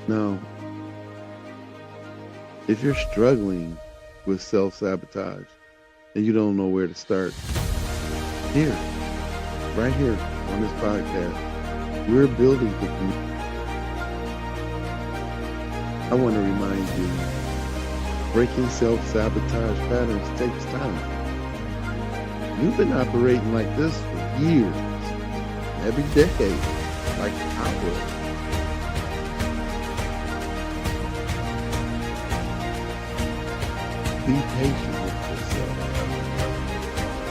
Now, if you're struggling with self sabotage and you don't know where to start, here, right here on this podcast, we're building the community. I want to remind you breaking self sabotage patterns takes time. You've been operating like this for years, every decade, like I was. Be patient with yourself.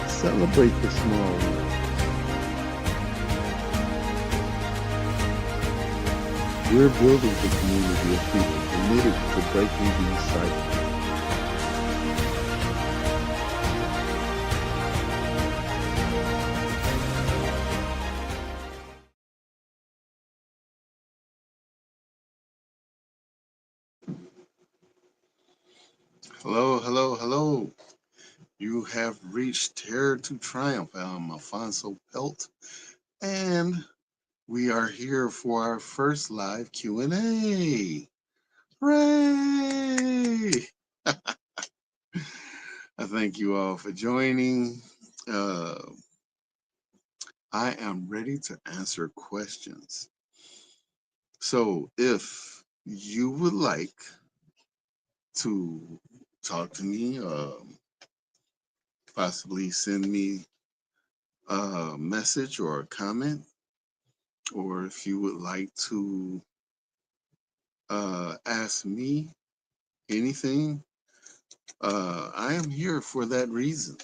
Celebrate the small wins. We're building a community of people committed to breaking these cycles. Hello, hello, hello. You have reached Terror to Triumph. I'm Alfonso Pelt, and we are here for our first live Q&A. Hooray! I thank you all for joining. Uh, I am ready to answer questions. So, if you would like to talk to me, possibly send me a message or a comment, or if you would like to ask me anything, I am here for that reason.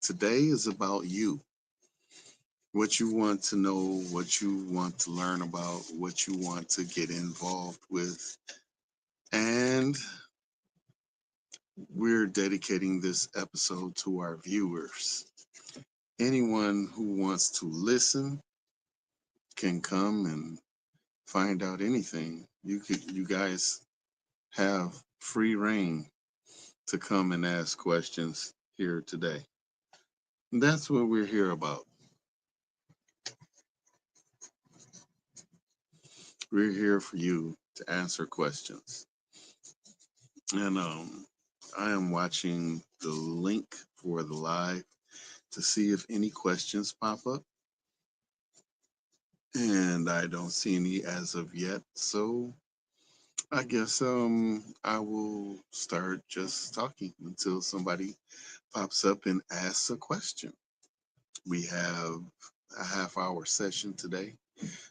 Today is about you. What you want to know, what you want to learn about, what you want to get involved with. And we're dedicating this episode to our viewers. Anyone who wants to listen can come and find out anything. You guys have free reign to come and ask questions here today. And that's what we're here about. We're here for you to answer questions. And I am watching the link for the live to see if any questions pop up. And I don't see any as of yet. So I guess I will start just talking until somebody pops up and asks a question. We have a half hour session today.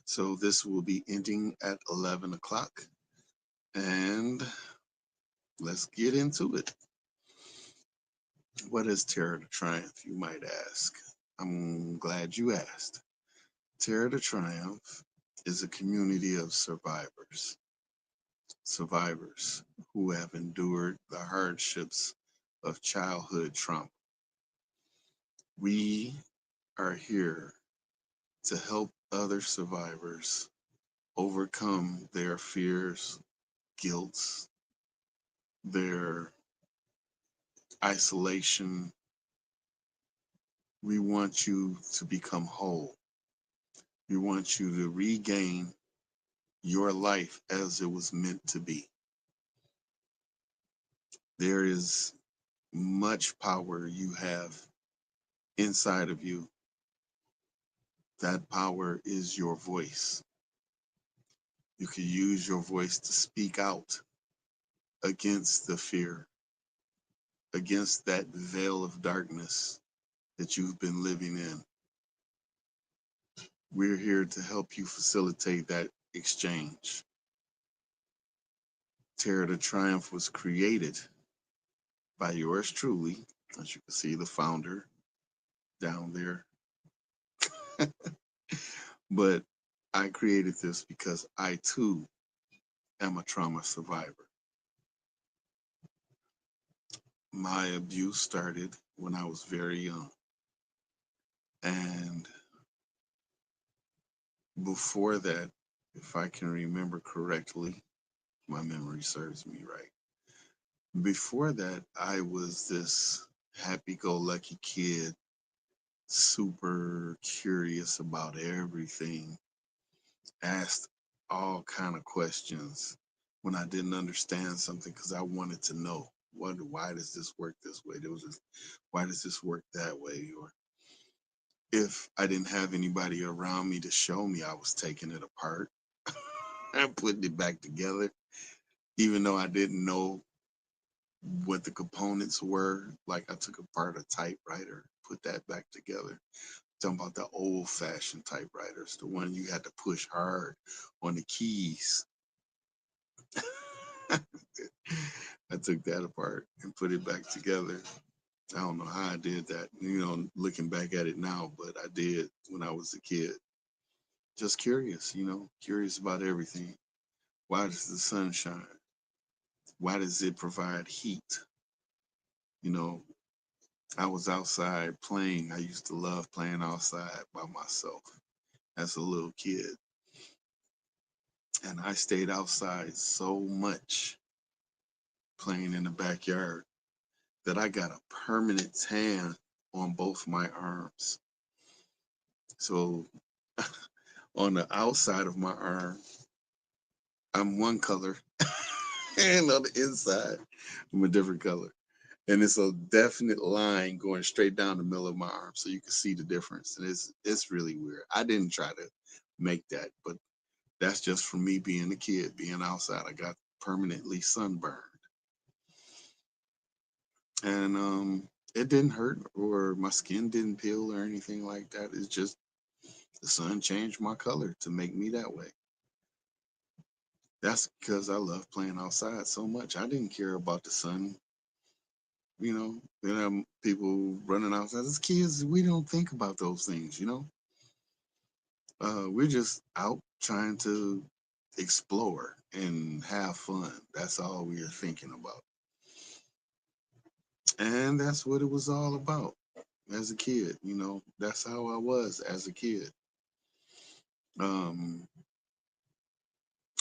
So this will be ending at 11 o'clock. And let's get into it. What is Terror to Triumph, you might ask? I'm glad you asked. Terror to Triumph is a community of survivors who have endured the hardships of childhood trauma. We are here to help other survivors overcome their fears, guilt, their isolation. We want you to become whole. We want you to regain your life as it was meant to be. There is much power you have inside of you. That power is your voice. You can use your voice to speak out against the fear, against that veil of darkness that you've been living in. We're here to help you facilitate that exchange. Terror to Triumph was created by yours truly, as you can see, the founder down there. But I created this because I too am a trauma survivor. My abuse started when I was very young. And before that, if I can remember correctly, my memory serves me right. Before that, I was this happy go lucky kid, super curious about everything, asked all kind of questions when I didn't understand something because I wanted to know why does this work this way? There was this, why does this work that way? Or if I didn't have anybody around me to show me, I was taking it apart and putting it back together, even though I didn't know what the components were. Like I took apart a typewriter, put that back together. Talking about the old fashioned typewriters, the one you had to push hard on the keys. I took that apart and put it back together. I don't know how I did that, looking back at it now, but I did when I was a kid. Just curious, curious about everything. Why does the sun shine? Why does it provide heat? You know, I was outside playing. I used to love playing outside by myself as a little kid. And I stayed outside so much playing in the backyard that I got a permanent tan on both my arms. So on the outside of my arm, I'm one color, and on the inside, I'm a different color. And it's a definite line going straight down the middle of my arm, so you can see the difference. And it's really weird. I didn't try to make that, but that's just from me being a kid, being outside. I got permanently sunburned, and it didn't hurt or my skin didn't peel or anything like that. It's just the sun changed my color to make me that way. That's because I love playing outside so much. I didn't care about the sun. People running outside. As kids, we don't think about those things. We're just out trying to explore and have fun. That's all we are thinking about. And that's what it was all about as a kid. That's how I was as a kid. Um,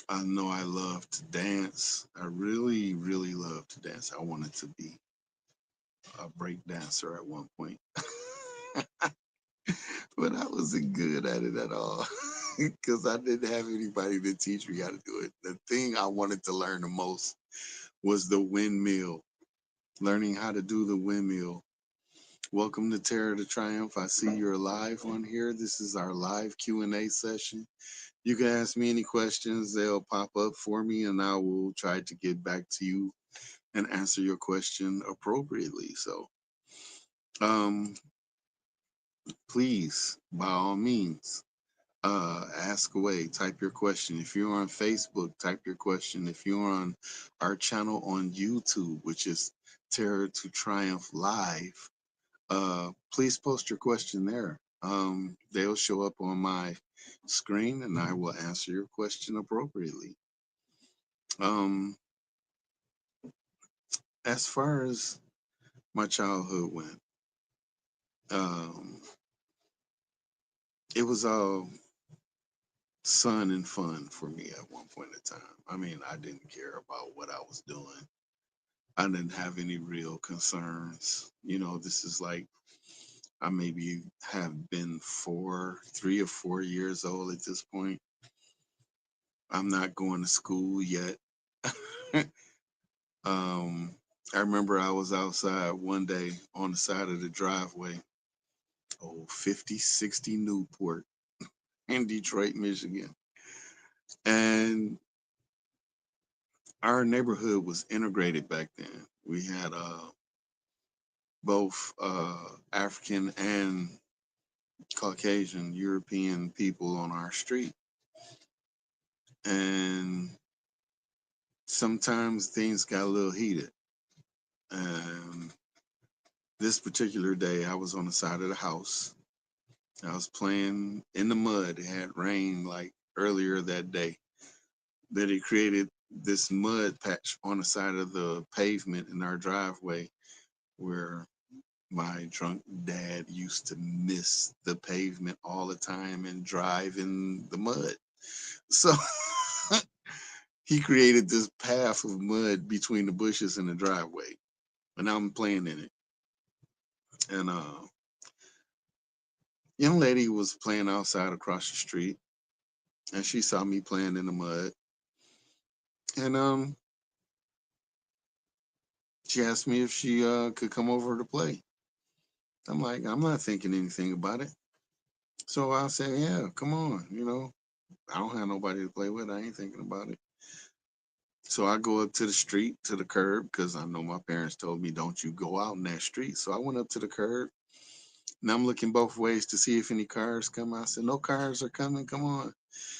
I know I love to dance. I really, really love to dance. I wanted to be a break dancer at one point, but I wasn't good at it at all because I didn't have anybody to teach me how to do it. The thing I wanted to learn the most was the windmill, learning how to do the windmill. Welcome to Terror to Triumph. I see you're live on here. This is our live Q&A session. You can ask me any questions. They'll pop up for me, and I will try to get back to you and answer your question appropriately. So, um, please, by all means, ask away. Type your question. If you're on Facebook, type your question. If you're on our channel on YouTube, which is Terror to Triumph Live, please post your question there. They'll show up on my screen, and I will answer your question appropriately. Um, as far as my childhood went, um, it was all sun and fun for me at one point in time. I mean, I didn't care about what I was doing. I didn't have any real concerns. This is like I maybe have been 3 or 4 years old at this point. I'm not going to school yet. um, I remember I was outside one day on the side of the driveway, 5060 Newport in Detroit, Michigan. And our neighborhood was integrated back then. We had both African and Caucasian European people on our street. And sometimes things got a little heated. And this particular day, I was on the side of the house. I was playing in the mud. It had rained like earlier that day. That it created this mud patch on the side of the pavement in our driveway where my drunk dad used to miss the pavement all the time and drive in the mud. So he created this path of mud between the bushes and the driveway. And I'm playing in it. And young lady was playing outside across the street. and she saw me playing in the mud, and she asked me if she could come over to play. I'm like, I'm not thinking anything about it. So I said, yeah, come on. I don't have nobody to play with. I ain't thinking about it. So I go up to the street, to the curb, because I know my parents told me, don't you go out in that street. So I went up to the curb, and I'm looking both ways to see if any cars come. I said, no cars are coming. Come on.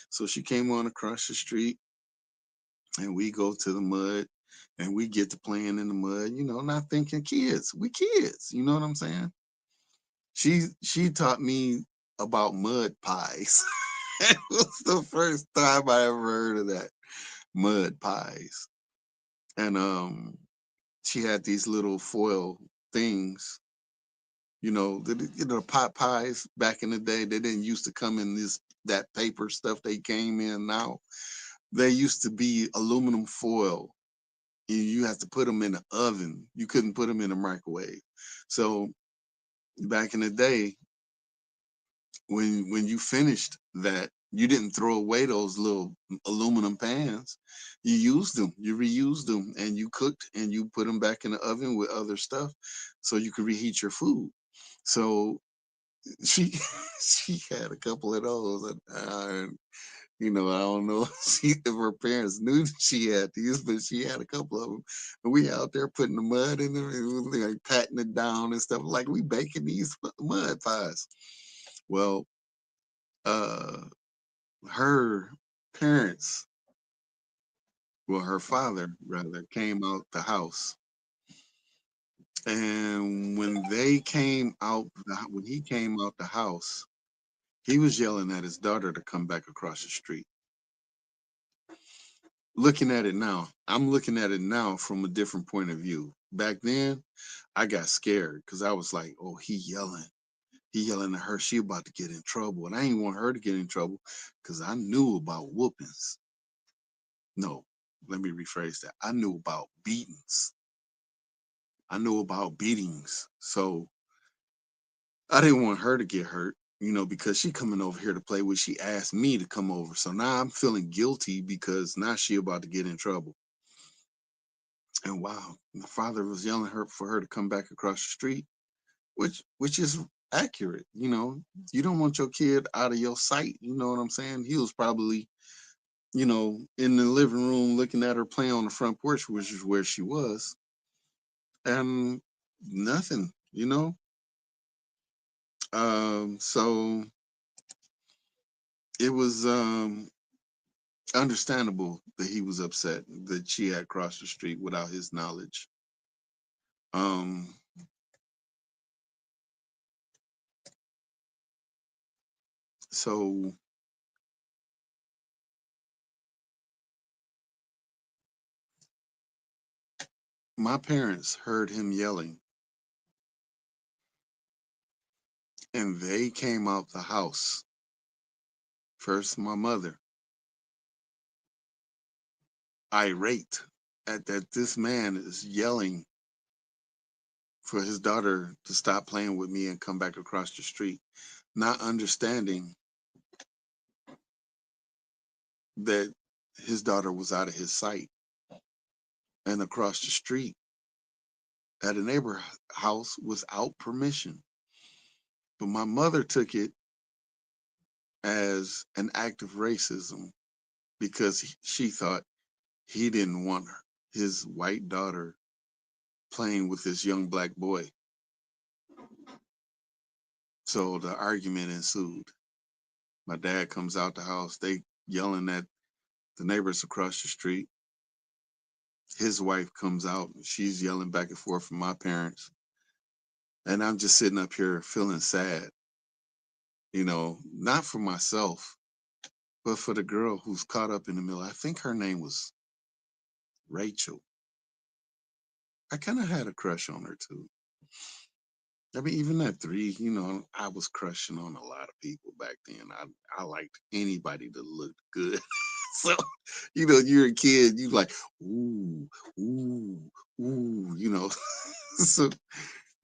So she came on across the street, and we go to the mud, and we get to playing in the mud, not thinking kids. We kids. You know what I'm saying? She taught me about mud pies. It was the first time I ever heard of that, mud pies. And she had these little foil things, the pot pies back in the day. They didn't used to come in this that paper stuff they came in now. They used to be aluminum foil. You have to put them in the oven. You couldn't put them in a microwave. So back in the day, when you finished that, you didn't throw away those little aluminum pans. You used them, you reused them, and you cooked and you put them back in the oven with other stuff so you could reheat your food. So she she had a couple of those, and I don't know if her parents knew that she had these, but she had a couple of them, and we out there putting the mud in them, and we like patting it down and stuff, like we baking these mud pies. Well, uh her parents, well, her father rather, came out the house, and when he came out the house, he was yelling at his daughter to come back across the street. Looking at it now, I'm looking at it now from a different point of view. Back then, I got scared because I was like, oh, he yelling at her, she about to get in trouble, and I didn't want her to get in trouble because I knew about whoopings. No, let me rephrase that. I knew about beatings. I knew about beatings. So I didn't want her to get hurt, because she coming over here to play with. She asked me to come over. So now I'm feeling guilty because now she about to get in trouble. And wow, my father was yelling her for her to come back across the street, which is accurate. You don't want your kid out of your sight. You know what I'm saying? He was probably, in the living room looking at her play on the front porch, which is where she was, and nothing. So it was understandable that he was upset that she had crossed the street without his knowledge. Um, so my parents heard him yelling, and they came out the house. First, my mother, irate at that this man is yelling for his daughter to stop playing with me and come back across the street, not understanding that his daughter was out of his sight and across the street at a neighbor house without permission. But my mother took it as an act of racism because she thought he didn't want his white daughter playing with this young black boy. So the argument ensued. My dad comes out the house. They yelling at the neighbors across the street. His wife comes out. She's yelling back and forth from my parents. And I'm just sitting up here feeling sad, not for myself, but for the girl who's caught up in the middle. I think her name was Rachel. I kind of had a crush on her too. I mean, even at 3, I was crushing on a lot of people back then. I liked anybody that looked good. So, you're a kid, you like, ooh, ooh, ooh. So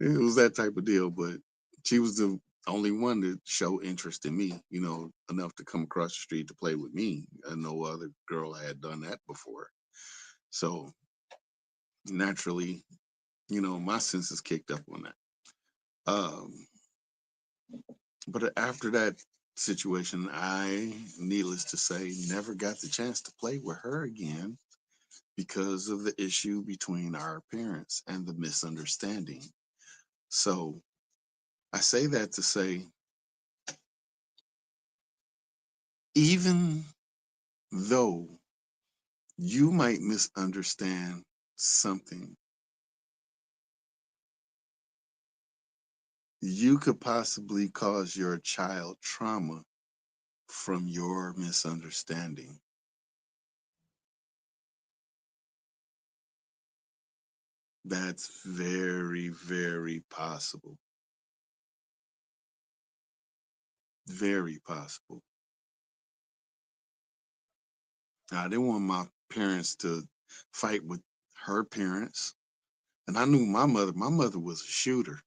it was that type of deal. But she was only one to show interest in me, enough to come across the street to play with me. And no other girl had done that before. So naturally, my senses kicked up on that. Um, but after that situation, I, needless to say, never got the chance to play with her again because of the issue between our parents and the misunderstanding. So I say that to say, even though you might misunderstand something, you could possibly cause your child trauma from your misunderstanding. That's very, very possible. Very possible. I didn't want my parents to fight with her parents. And I knew my mother was a shooter.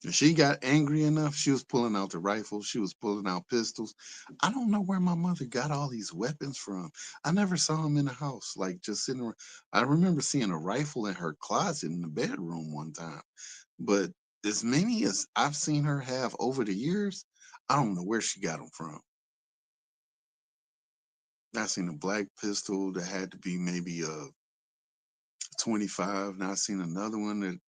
If she got angry enough, she was pulling out the rifles, she was pulling out pistols. I don't know where my mother got all these weapons from. I never saw them in the house, like just sitting around. I remember seeing a rifle in her closet in the bedroom one time. But as many as I've seen her have over the years, I don't know where she got them from. I seen a black pistol that had to be maybe a 25. Now I seen another one that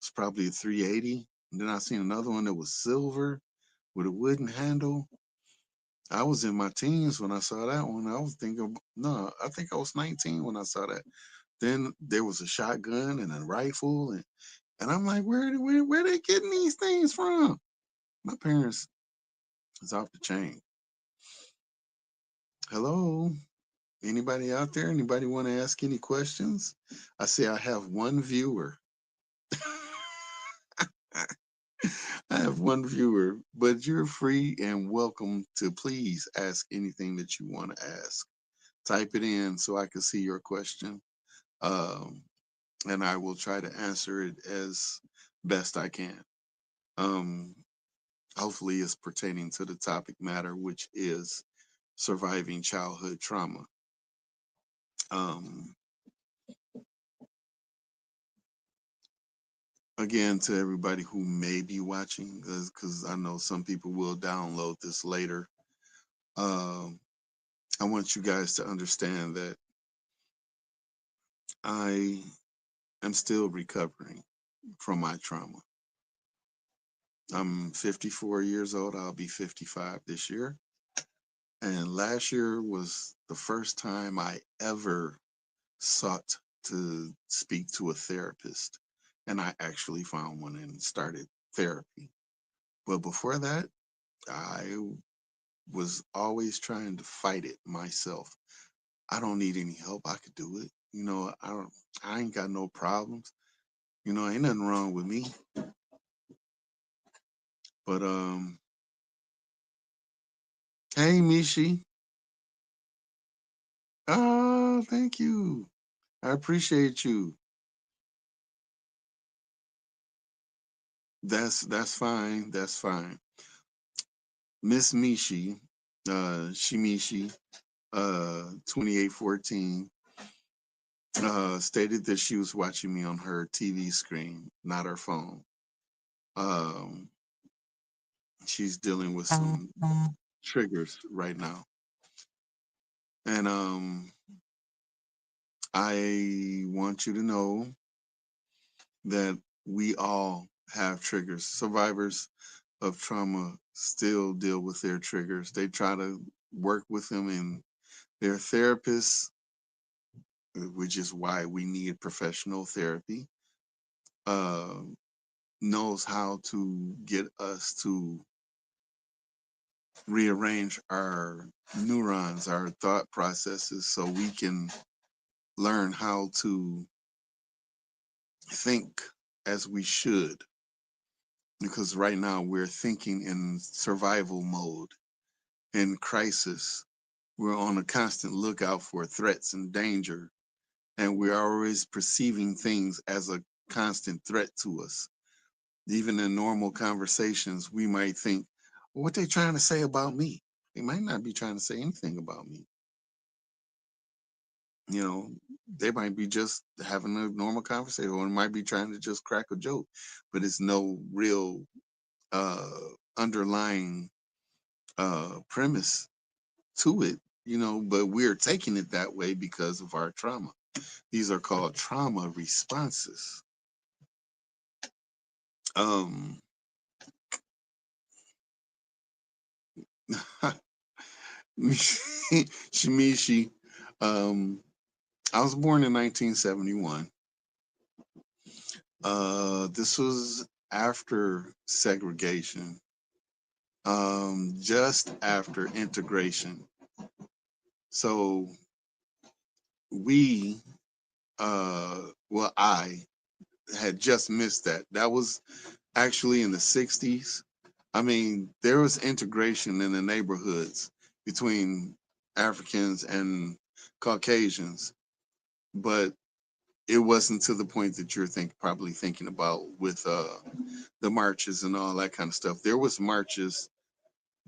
was probably a 380. And then I seen another one that was silver with a wooden handle. I was in my teens when I saw that one. I was thinking, no, I think I was 19 when I saw that. Then there was a shotgun and a rifle, and I'm like, where they getting these things from? My parents is off the chain. Hello, anybody out there? Anybody want to ask any questions? I see I have one viewer. I have one viewer, but you're free and welcome to please ask anything that you want to ask. Type it in so I can see your question, um, and I will try to answer it as best I can. Um, Hopefully, it's pertaining to the topic matter, which is surviving childhood trauma. Um, Again, to everybody who may be watching, because I know some people will download this later. Um, I want you guys to understand that I am still recovering from my trauma. I'm 54 years old. I'll be 55 this year. And last year was the first time I ever sought to speak to a therapist. And I actually found one and started therapy. But before that, I was always trying to fight it myself. I don't need any help. I could do it. I ain't got no problems. Ain't nothing wrong with me. But hey Mishi. Oh, thank you. I appreciate you. That's fine. That's fine. Miss Mishi, Shimishi, 2814, stated that she was watching me on her TV screen, not her phone. Um, she's dealing with some triggers right now. And I want you to know that we all have triggers. Survivors of trauma still deal with their triggers. They try to work with them, and their therapists, which is why we need professional therapy, uh, knows how to get us to rearrange our neurons, our thought processes, so we can learn how to think as we should. Because right now we're thinking in survival mode, in crisis. We're on a constant lookout for threats and danger, and we're always perceiving things as a constant threat to us. Even in normal conversations, we might think, well, what they trying to say about me? They might not be trying to say anything about me. You know, they might be just having a normal conversation, or it might be trying to just crack a joke, but it's no real uh underlying premise to it, but we're taking it that way because of our trauma. These are called trauma responses. Um Shimishi, um I was born in 1971. This was after segregation, just after integration. So we, I had just missed that. That was actually in the 60s. I mean, there was integration in the neighborhoods between Africans and Caucasians, but it wasn't to the point that you're probably thinking about with the marches and all that kind of stuff. There was marches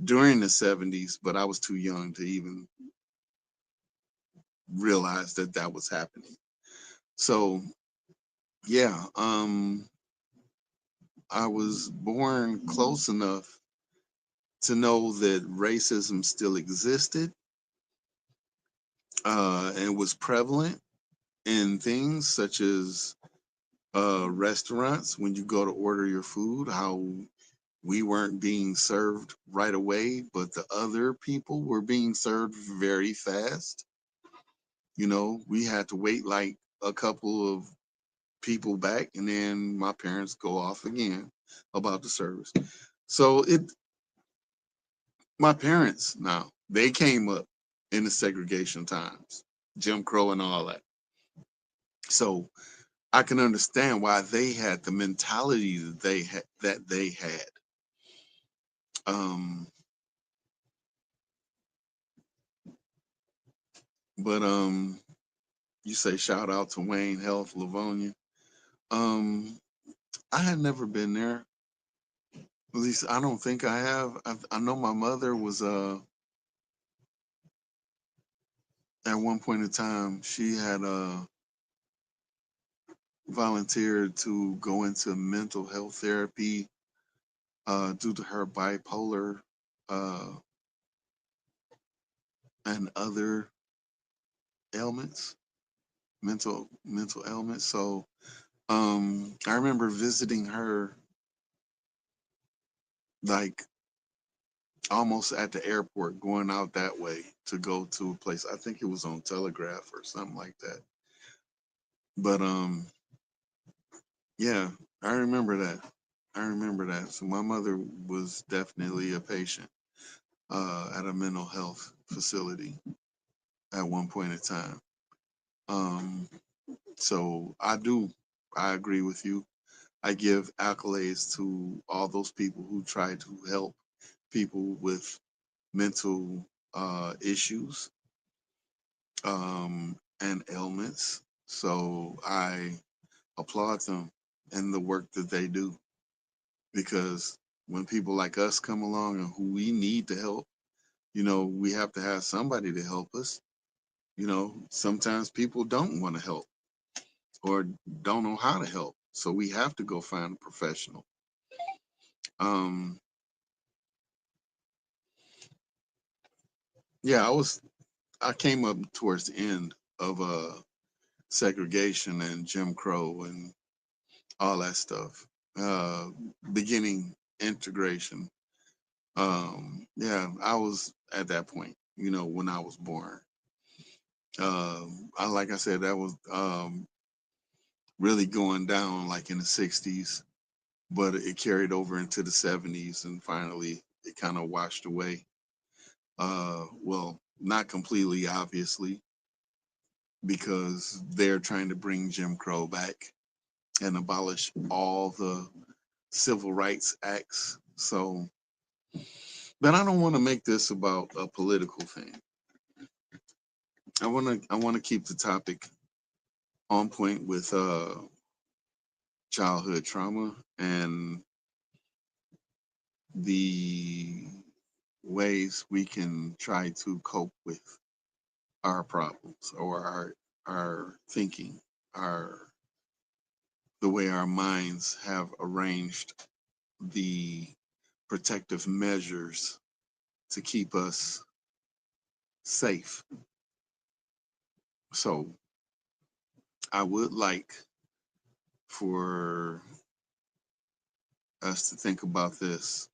during the 70s, but I was too young to even realize that that was happening. So yeah, I was born close enough to know that racism still existed and was prevalent in things such as restaurants when you go to order your food, how we weren't being served right away, but the other people were being served very fast. We had to wait like a couple of people back, and then my parents go off again about the service. So my parents now, they came up in the segregation times, Jim Crow and all that. So I can understand why they had the mentality that they had. Um, but you say shout out to Wayne Health, Livonia. Um, I had never been there. At least I don't think I have. I know my mother was at one point in time she had volunteered to go into mental health therapy due to her bipolar uh, and other ailments, mental ailments. So I remember visiting her like almost at the airport, going out that way to go to a place. I think it was on Telegraph or something like that. But yeah, I remember that. I remember that. So my mother was definitely a patient at a mental health facility at one point in time. Um, so I agree with you. I give accolades to all those people who try to help people with mental issues and ailments. So I applaud them and the work that they do, because when people like us come along and who we need to help, we have to have somebody to help us. Sometimes people don't want to help or don't know how to help. So we have to go find a professional. Um, yeah, I came up towards the end of segregation and Jim Crow and all that stuff. Uh, Beginning integration. Yeah, I was at that point, when I was born. Like I said, that was really going down like in the 60s, but it carried over into the 70s and finally it kind of washed away. Well, not completely, obviously, because they're trying to bring Jim Crow back and abolish all the civil rights acts. So, but I don't want to make this about a political thing. I want to keep the topic on point with childhood trauma and the ways we can try to cope with our problems or our thinking, our the way our minds have arranged the protective measures to keep us safe. So I would like for us to think about this.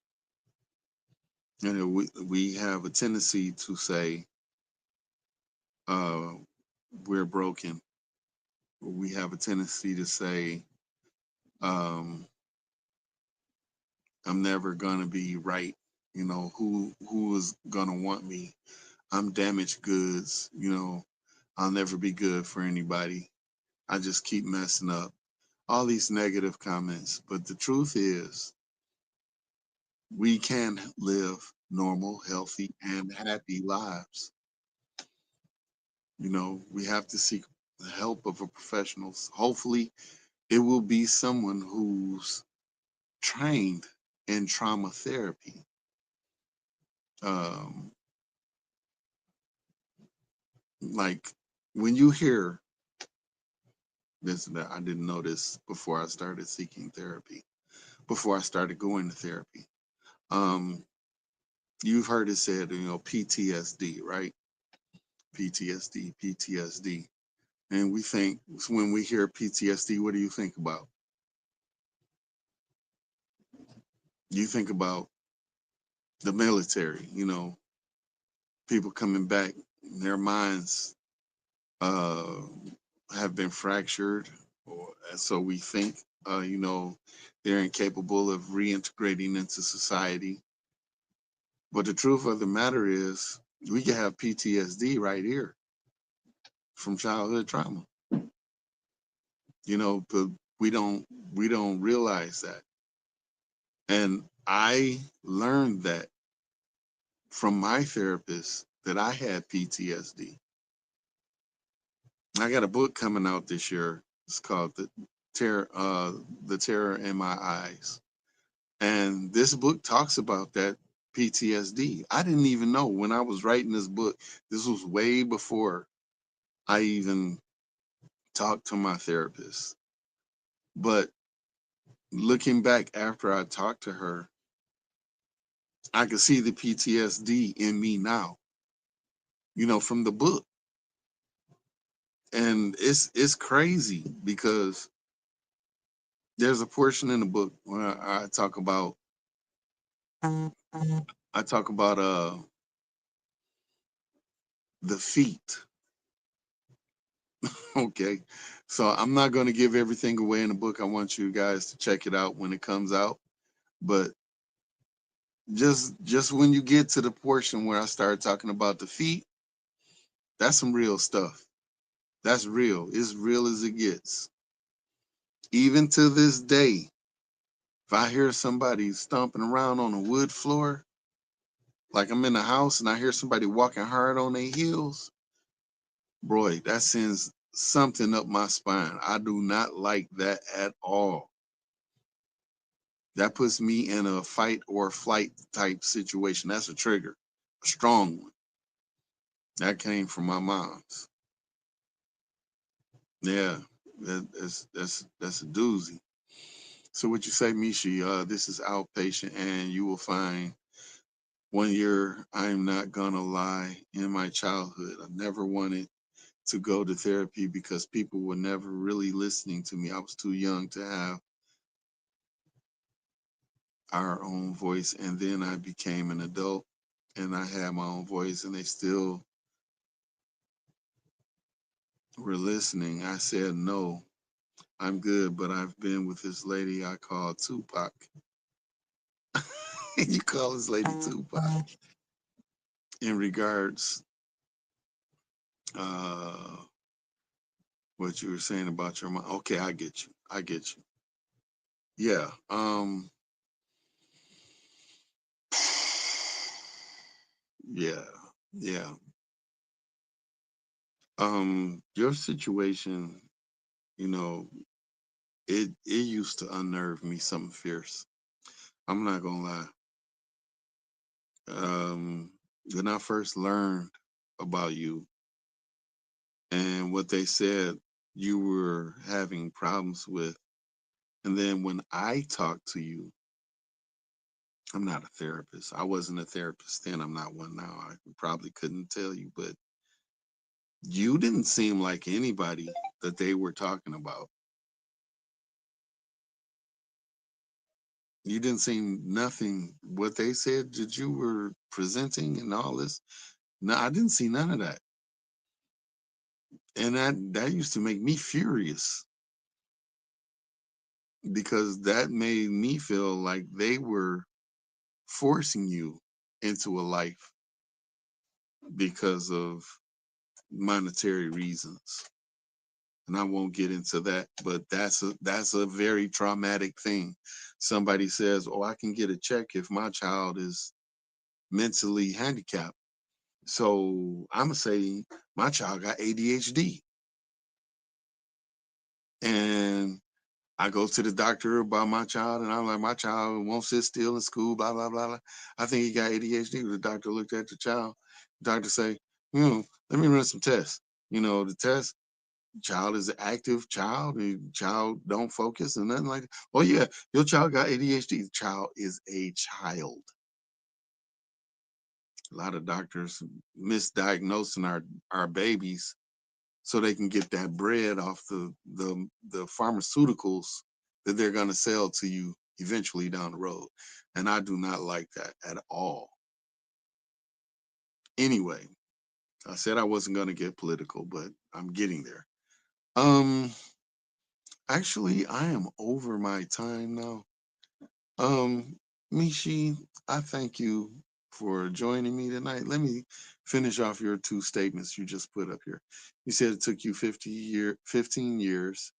You know, we have a tendency to say uh, we're broken. We have a tendency to say um, I'm never gonna be right. You know, who is gonna want me? I'm damaged goods. You know, I'll never be good for anybody. I just keep messing up. All these negative comments. But the truth is, we can live normal, healthy, and happy lives. You know, we have to seek the help of a professional. Hopefully, it will be someone who's trained in trauma therapy. Um, like when you hear this, that I didn't know this before I started seeking therapy, before I started going to therapy. Um, you've heard it said, you know, PTSD, right? PTSD, PTSD. And we think when we hear PTSD, what do you think about? You think about the military, you know, people coming back, their minds uh, have been fractured, or so we think. You know, they're incapable of reintegrating into society. But the truth of the matter is, we can have PTSD right here from childhood trauma. You know, but we don't we don't realize that. And I learned that from my therapist that I had PTSD. I got a book coming out this year. It's called The Terror in My Eyes. And this book talks about that PTSD. I didn't even know when I was writing this book. This was way before I even talked to my therapist. But looking back after I talked to her, I could see the PTSD in me now, you know, from the book. And it's crazy because there's a portion in the book where I talk about the feet. Okay. So I'm not going to give everything away in the book. I want you guys to check it out when it comes out. But just when you get to the portion where I start talking about the feet, that's some real stuff. That's real. It's real as it gets. Even to this day, if I hear somebody stomping around on a wood floor, like I'm in the house and I hear somebody walking hard on their heels, boy, that sends something up my spine. I do not like that at all. That puts me in a fight or flight type situation. That's a trigger, a strong one. That came from my mom's. Yeah, that's a doozy. So what you say, Mishi? This is outpatient, and you will find 1 year. I'm not gonna lie. In my childhood, I never wanted to go to therapy because people were never really listening to me. I was too young to have our own voice, and then I became an adult, and I had my own voice, and they still were listening. I said no. I'm good, but I've been with this lady I call Tupac. You call this lady Tupac in regards uh what you were saying about your mom. Okay, I get you. I get you. Yeah. Yeah. Yeah. Your situation, you know, it used to unnerve me something fierce. I'm not gonna lie. Um, when I first learned about you and what they said you were having problems with, and then when I talked to you, I'm not a therapist. I wasn't a therapist then. I'm not one now. I probably couldn't tell you, but you didn't seem like anybody that they were talking about. You didn't seem nothing what they said that you were presenting and all this. No, I didn't see none of that. And that used to make me furious because that made me feel like they were forcing you into a life because of monetary reasons. And I won't get into that, but that's a very traumatic thing. Somebody says, "Oh, I can get a check if my child is mentally handicapped." So I'm gonna say my child got ADHD, and I go to the doctor about my child, and I'm like, my child won't sit still in school, blah blah blah. Blah. I think he got ADHD. The doctor looked at the child. The doctor say, let me run some tests. The test. Child is an active child. The child don't focus and nothing like that. Oh yeah, your child got ADHD. The child is a child. A lot of doctors misdiagnosing our babies so they can get that bread off the pharmaceuticals that they're going to sell to you eventually down the road. And I do not like that at all. Anyway, I said I wasn't going to get political, but I'm getting there. Um Actually, I am over my time now. Um Mishi, I thank you for joining me tonight. Let me finish off your two statements you just put up here. You said it took you 15 years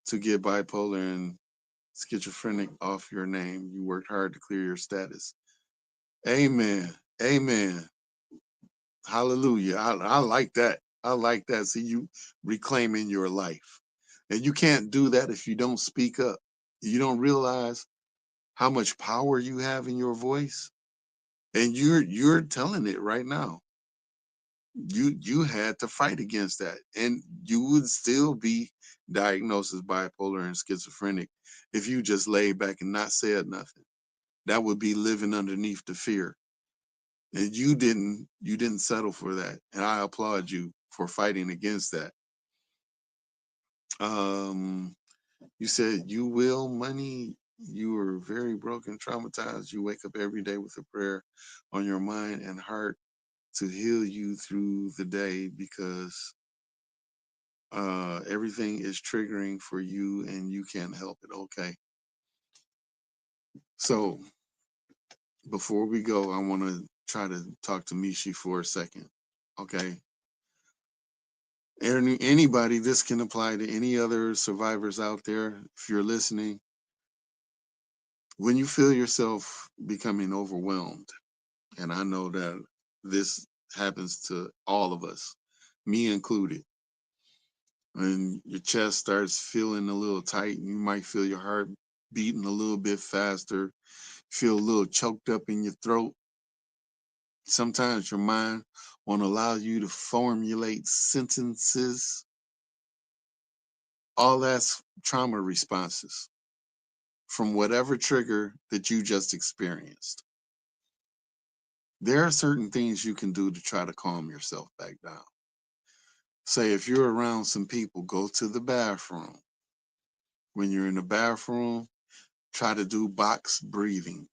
to get bipolar and schizophrenic off your name. You worked hard to clear your status. Amen. Amen. Hallelujah. I like that. I like that. See, you reclaiming your life. And you can't do that if you don't speak up. You don't realize how much power you have in your voice. And you're telling it right now. You had to fight against that. And you would still be diagnosed as bipolar and schizophrenic if you just laid back and not said nothing. That would be living underneath the fear. And you didn't settle for that. And I applaud you for fighting against that. Um, you said you will money. You were very broken, traumatized. You wake up every day with a prayer on your mind and heart to heal you through the day because everything is triggering for you and you can't help it. Okay. So before we go, I want to try to talk to Mishi for a second. Okay. Anybody, this can apply to any other survivors out there. If you're listening, when you feel yourself becoming overwhelmed, and I know that this happens to all of us, me included, when your chest starts feeling a little tight, you might feel your heart beating a little bit faster, feel a little choked up in your throat. Sometimes your mind won't allow you to formulate sentences. All that's trauma responses from whatever trigger that you just experienced. There are certain things you can do to try to calm yourself back down. Say if you're around some people, go to the bathroom. When you're in the bathroom, try to do box breathing.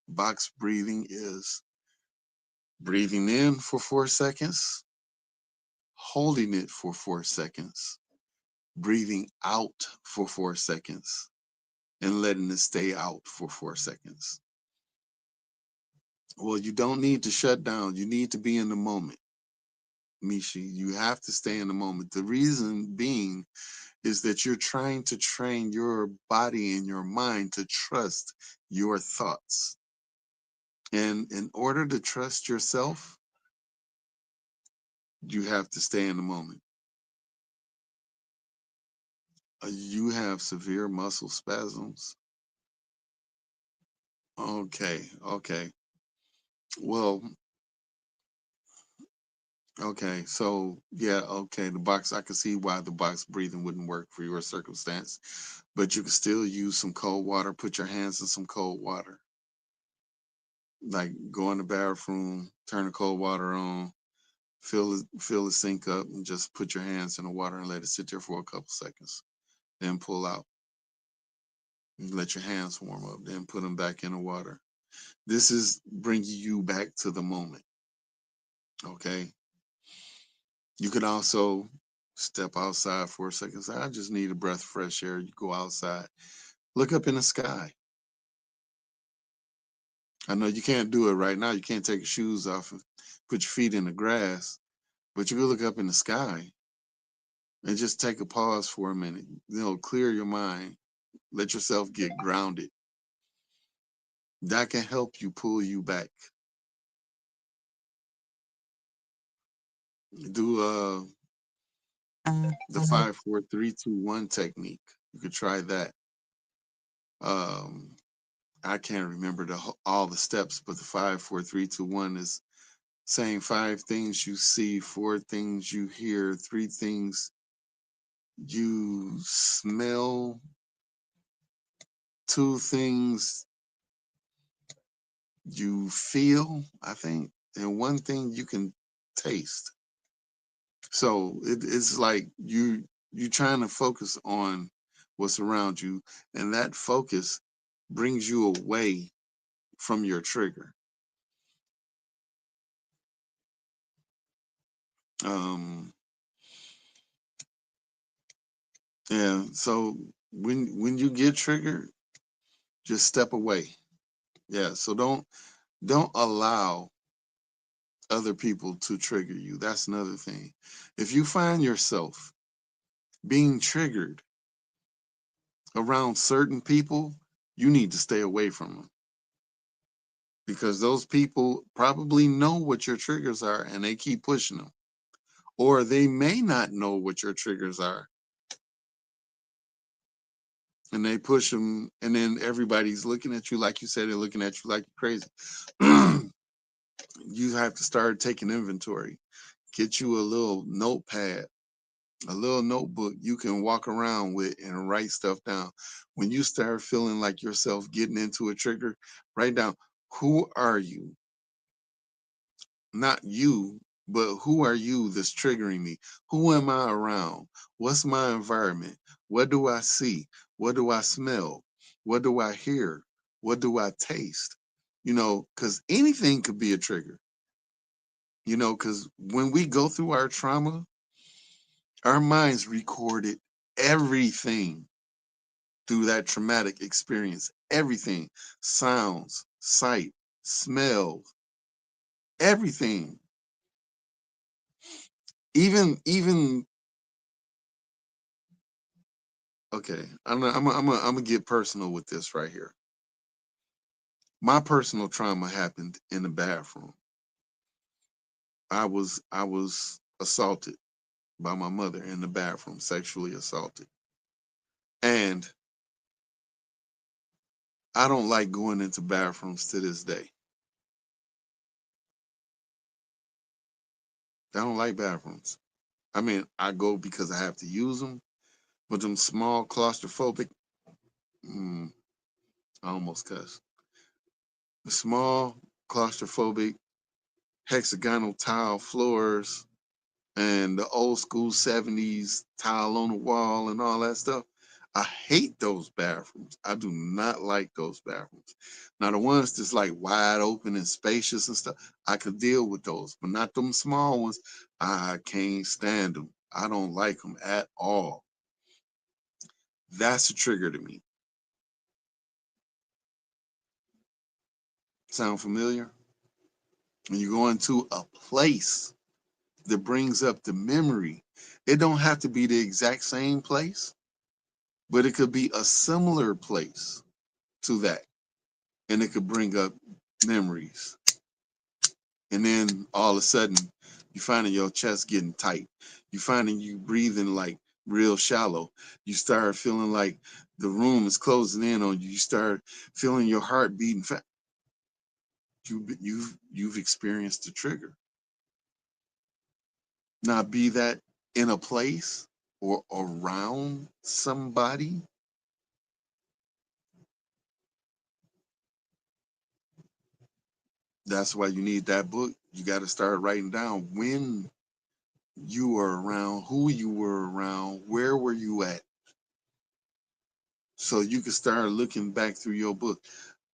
Box breathing is breathing in for 4 seconds, holding it for 4 seconds, breathing out for 4 seconds, and letting it stay out for 4 seconds. Well, you don't need to shut down. You need to be in the moment, Mishi. You have to stay in the moment. The reason being is that you're trying to train your body and your mind to trust your thoughts. And in order to trust yourself, you have to stay in the moment. You have severe muscle spasms. Okay, okay. Well, okay, so yeah, okay, the box, I can see why the box breathing wouldn't work for your circumstance, but you can still use some cold water, put your hands in some cold water. Like go in the bathroom, turn the cold water on, fill the sink up, and just put your hands in the water and let it sit there for a couple seconds. Then pull out. And let your hands warm up. Then put them back in the water. This is bringing you back to the moment. Okay. You could also step outside for a second. Say, I just need a breath of fresh air. You go outside. Look up in the sky. I know you can't do it right now. You can't take your shoes off and put your feet in the grass, but you can look up in the sky and just take a pause for a minute. Clear your mind. Let yourself get grounded. That can help you pull you back. Do the 5, 4, 3, 2, 1 technique. You could try that. Um, I can't remember all the steps, but the 5, 4, 3, 2, 1 is saying 5 things you see, 4 things you hear, 3 things you smell, 2 things you feel, I think, and 1 thing you can taste. So it's like you trying to focus on what's around you, and that focus brings you away from your trigger. Um, yeah. So when you get triggered, just step away. Yeah. So don't allow other people to trigger you. That's another thing. If you find yourself being triggered around certain people, you need to stay away from them because those people probably know what your triggers are and they keep pushing them. Or they may not know what your triggers are and they push them, and then everybody's looking at you, like you said, they're looking at you like you're crazy. You have to start taking inventory. Get you a little notepad, a little notebook you can walk around with and write stuff down. When you start feeling like yourself getting into a trigger, write down, who are you? Not you, but who are you that's triggering me? Who am I around? What's my environment? What do I see? What do I smell? What do I hear? What do I taste? Because anything could be a trigger, because when we go through our trauma, our minds recorded everything through that traumatic experience. Everything, sounds, sight, smell, everything. Even okay, I'm gonna get personal with this right here. My personal trauma happened in the bathroom. I was assaulted by my mother in the bathroom, sexually assaulted. And I don't like going into bathrooms to this day. I don't like bathrooms. I mean, I go because I have to use them, but them small claustrophobic, mm, I almost cussed. The small claustrophobic hexagonal tile floors and the old school 70s tile on the wall and all that stuff. I hate those bathrooms. I do not like those bathrooms. Now, the ones that's like wide open and spacious and stuff, I could deal with those, but not them small ones. I can't stand them. I don't like them at all. That's a trigger to me. Sound familiar? When you go into a place that brings up the memory, it don't have to be the exact same place, but it could be a similar place to that, and it could bring up memories. And then all of a sudden, you finding your chest getting tight. You finding you breathing like real shallow. You start feeling like the room is closing in on you. You start feeling your heart beating fast. you've experienced a trigger. Now, be that in a place or around somebody. That's why you need that book. You got to start writing down when you were around, who you were around, where were you at, so you can start looking back through your book.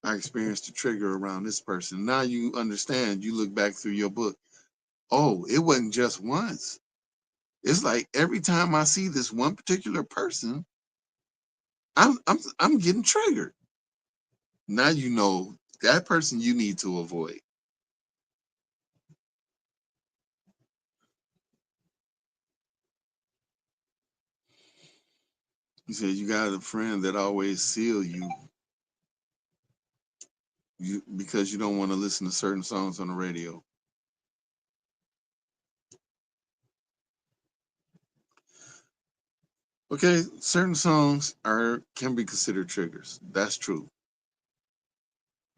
I experienced a trigger around this person. Now you understand. You look back through your book. Oh, it wasn't just once. It's like every time I see this one particular person, I'm getting triggered. Now you know that person you need to avoid. You said you got a friend that always seal you because you don't want to listen to certain songs on the radio. Okay, certain songs are can be considered triggers. That's true.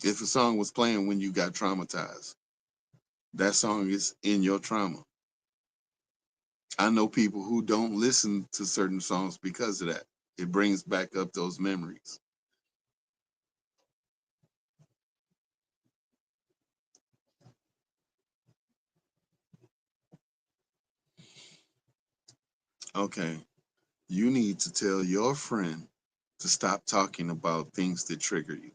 If a song was playing when you got traumatized, that song is in your trauma. I know people who don't listen to certain songs because of that. It brings back up those memories. Okay, you need to tell your friend to stop talking about things that trigger you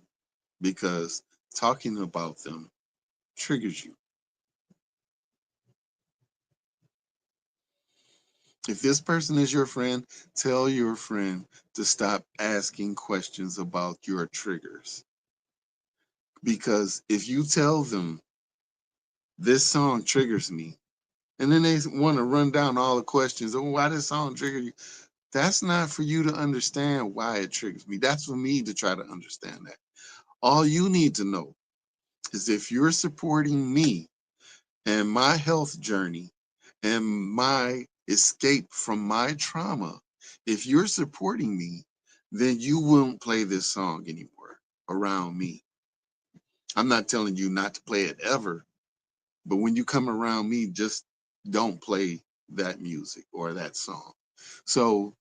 because talking about them triggers you. If this person is your friend, tell your friend to stop asking questions about your triggers. Because if you tell them this song triggers me, and then they want to run down all the questions, oh, why this song trigger you? That's not for you to understand why it triggers me. That's for me to try to understand that. All you need to know is if you're supporting me and my health journey and my escape from my trauma, if you're supporting me, then you won't play this song anymore around me. I'm not telling you not to play it ever, but when you come around me, just don't play that music or that song. So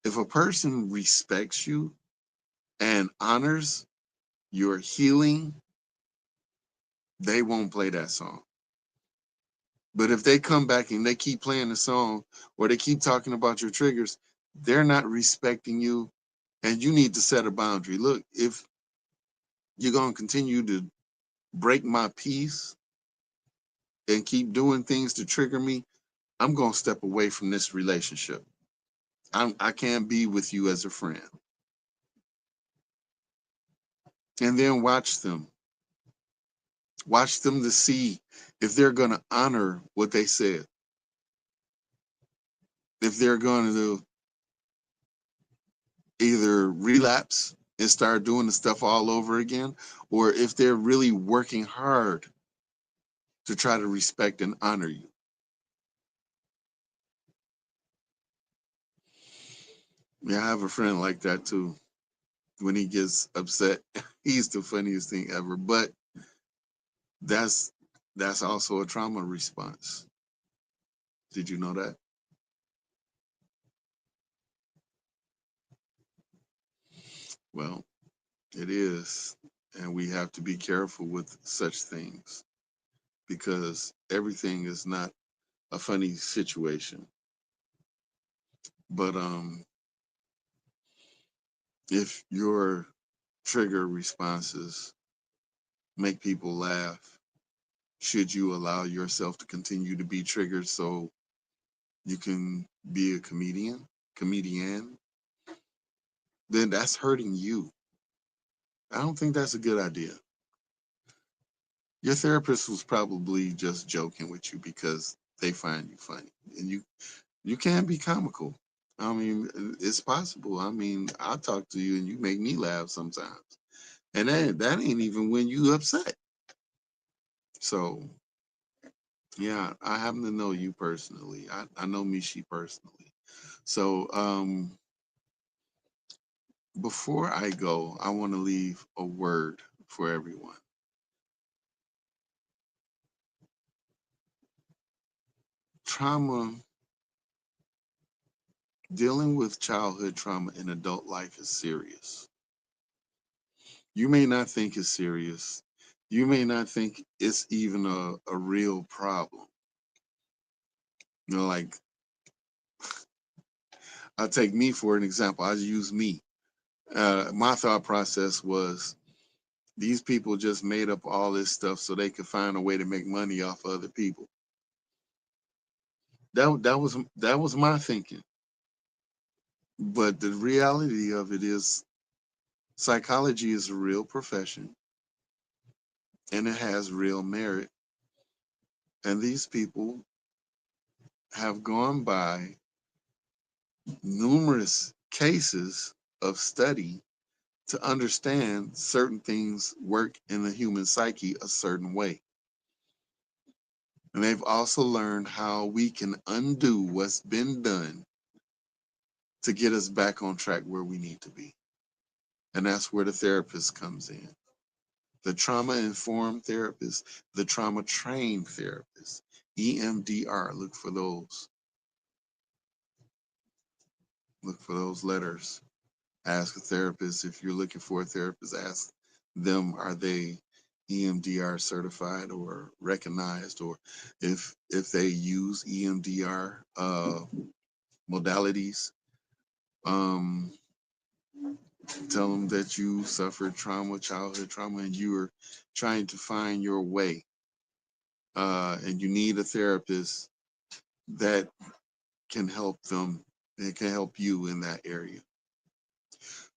if a person respects you and honors your healing, they won't play that song. But if they come back and they keep playing the song or they keep talking about your triggers, they're not respecting you and you need to set a boundary. Look, if you're going to continue to break my peace and keep doing things to trigger me, I'm going to step away from this relationship. I can't be with you as a friend. And then watch them. Watch them to see if they're going to honor what they said, if they're going to either relapse and start doing the stuff all over again, or if they're really working hard to try to respect and honor you. Yeah, I have a friend like that too. When he gets upset, he's the funniest thing ever. But that's that's also a trauma response. Did you know that? Well, it is. And we have to be careful with such things because everything is not a funny situation. But if your trigger responses make people laugh, should you allow yourself to continue to be triggered so you can be a comedian, then that's hurting you. I don't think that's a good idea. Your therapist was probably just joking with you because they find you funny. And you can be comical. I mean, it's possible. I mean, I talk to you and you make me laugh sometimes. And that ain't even when you upset. So yeah, I happen to know you personally. I know Mishi personally. So before I go, I want to leave a word for everyone. trauma, dealing with childhood trauma in adult life is serious. You may not think it's serious. You may not think it's even a real problem. Like, I'll take me for an example. I'll use me. My thought process was these people just made up all this stuff so they could find a way to make money off of other people. That was my thinking. But the reality of it is psychology is a real profession and it has real merit. And these people have gone by numerous cases of study to understand certain things work in the human psyche a certain way. And they've also learned how we can undo what's been done to get us back on track where we need to be. And that's where the therapist comes in. The trauma informed therapist, the trauma trained therapist, EMDR. Look for those. Look for those letters. Ask a therapist if you're looking for a therapist. Ask them, are they EMDR certified or recognized, or if they use EMDR modalities. Um, Tell them that you suffered trauma, childhood trauma, and you are trying to find your way. And you need a therapist that can help them and can help you in that area.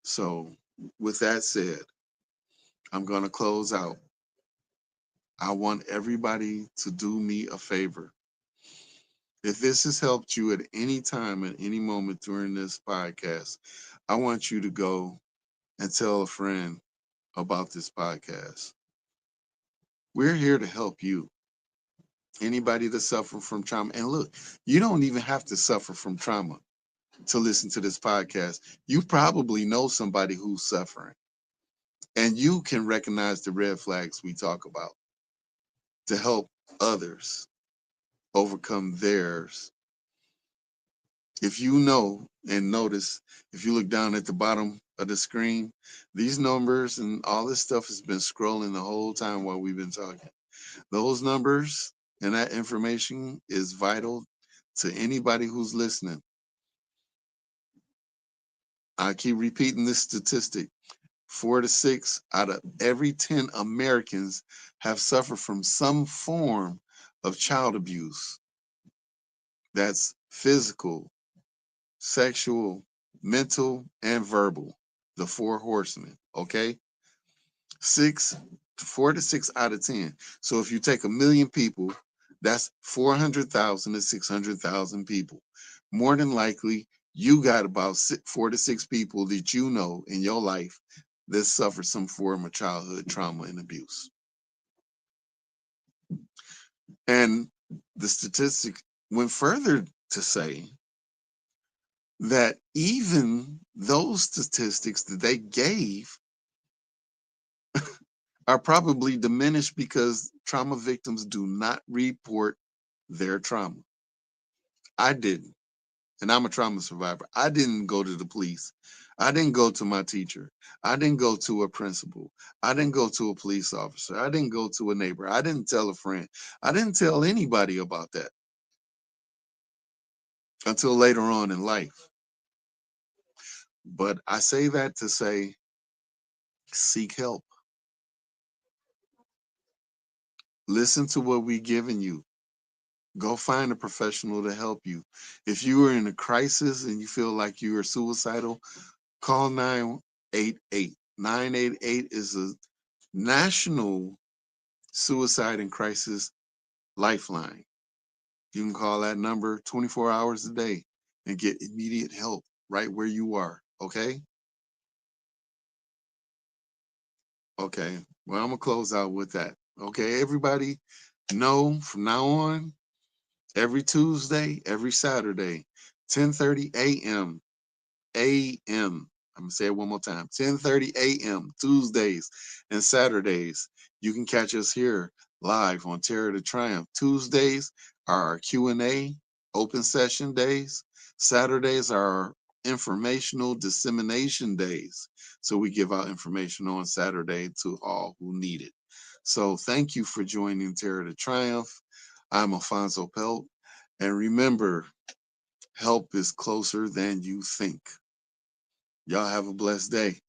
So, with that said, I'm going to close out. I want everybody to do me a favor. If this has helped you at any time, at any moment during this podcast, I want you to go and tell a friend about this podcast. We're here to help you. Anybody that suffer from trauma. And look, you don't even have to suffer from trauma to listen to this podcast. You probably know somebody who's suffering, and you can recognize the red flags we talk about to help others overcome theirs. If you know and notice, if you look down at the bottom of the screen, these numbers and all this stuff has been scrolling the whole time while we've been talking. Those numbers and that information is vital to anybody who's listening. I keep repeating this statistic. 4 to 6 out of every 10 Americans have suffered from some form of child abuse. That's physical, sexual, mental, and verbal. The four horsemen. Okay. 4 to 6 out of 10. So if you take 1 million people, that's 400,000 to 600,000 people. More than likely, you got about 4 to 6 people that you know in your life that suffer some form of childhood trauma and abuse. And the statistic went further to say that even those statistics that they gave are probably diminished because trauma victims do not report their trauma. I didn't, and I'm a trauma survivor. I didn't go to the police. I didn't go to my teacher. I didn't go to a principal. I didn't go to a police officer. I didn't go to a neighbor. I didn't tell a friend. I didn't tell anybody about that until later on in life. But I say that to say, seek help. Listen to what we're giving you. Go find a professional to help you. If you are in a crisis and you feel like you are suicidal, call 988. 988 is a national suicide and crisis lifeline. You can call that number 24 hours a day and get immediate help right where you are. Okay? Okay. Well, I'm going to close out with that. Okay, everybody, know from now on, every Tuesday, every Saturday, 10:30 a.m. a.m. I'm gonna say it one more time. 10:30 a.m. Tuesdays and Saturdays. You can catch us here live on Terror to Triumph. Tuesdays are our Q&A open session days. Saturdays are informational dissemination days. So we give out information on Saturday to all who need it. So thank you for joining Terror to Triumph. I'm Alfonso Pelt. And remember, help is closer than you think. Y'all have a blessed day.